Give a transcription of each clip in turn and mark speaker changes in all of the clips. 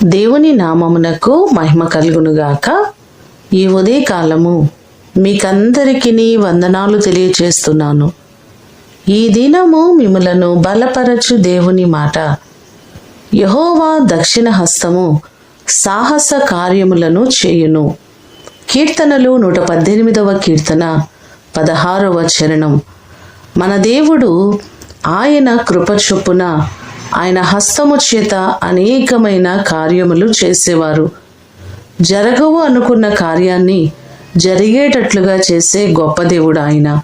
Speaker 1: దేవుని నామమునకు మహిమ కలుగునుగాక. ఈ ఉదయకాలము మీకందరికీ వందనాలు తెలియచేస్తున్నాను. ఈ దినము మిమ్ములను బలపరచు దేవుని మాట. యెహోవా దక్షిణ హస్తము సాహస కార్యములను చేయును. కీర్తనలు 118వ కీర్తన 16వ చరణం. మన దేవుడు ఆయన కృప చొప్పున ఆయన హస్తము చేత అనేకమైన కార్యములు చేసేవారు. జరగవు అనుకున్న కార్యాన్ని జరిగేటట్లుగా చేసే గొప్ప దేవుడు ఆయన.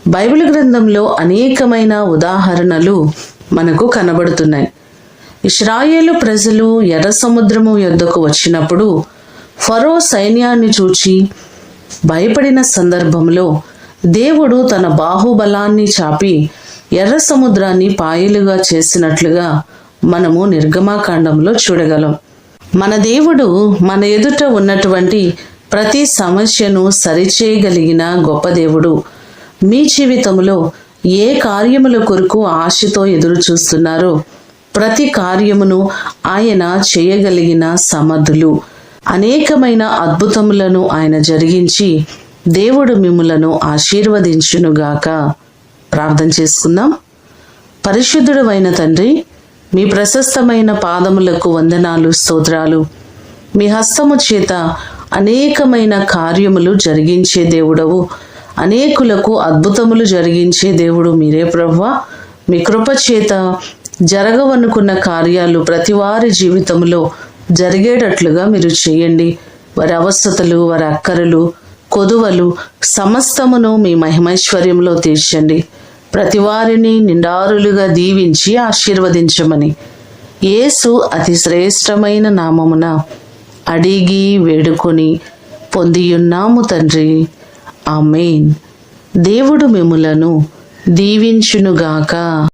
Speaker 1: బైబిల్ గ్రంథంలో అనేకమైన ఉదాహరణలు మనకు కనబడుతున్నాయి. ఇశ్రాయేలు ప్రజలు ఎర్ర సముద్రము యొద్దకు వచ్చినప్పుడు ఫరో సైన్యాన్ని చూచి భయపడిన సందర్భంలో దేవుడు తన బాహుబలాన్ని చాపి ఎర్ర సముద్రాన్ని పాయలుగా చేసినట్లుగా మనము నిర్గమాకాండంలో చూడగలం. మన దేవుడు మన ఎదుట ఉన్నటువంటి ప్రతి సమస్యను సరిచేయగలిగిన గొప్ప దేవుడు. మీ జీవితంలో ఏ కార్యముల కొరకు ఆశతో ఎదురు చూస్తున్నారో ప్రతి కార్యమును ఆయన చేయగలిగిన సమర్థులు. అనేకమైన అద్భుతములను ఆయన జరిగించి దేవుడు మిమ్ములను ఆశీర్వదించునుగాక. ప్రార్థన చేసుకుందాం. పరిశుద్ధుడు అయిన తండ్రి, మీ ప్రశస్తమైన పాదములకు వందనాలు, స్తోత్రాలు. మీ హస్తము చేత అనేకమైన కార్యములు జరిగించే దేవుడవు. అనేకులకు అద్భుతములు జరిగించే దేవుడు మీరే ప్రభువా. మీ కృప చేత జరగవనుకున్న కార్యాలు ప్రతి వారి జీవితంలో జరిగేటట్లుగా మీరు చేయండి. వారి అవస్థతలు, వారి అక్కరలు, కొదువలు సమస్తమును మీ మహిమైశ్వర్యంలో తీర్చండి. ప్రతి వారిని నిండారులుగా దీవించి ఆశీర్వదించమని యేసు అతి శ్రేష్టమైన నామమున అడిగి వేడుకొని పొందియున్నాము తండ్రి. ఆమేన్. దేవుడు మిమ్ములను దీవించునుగాక.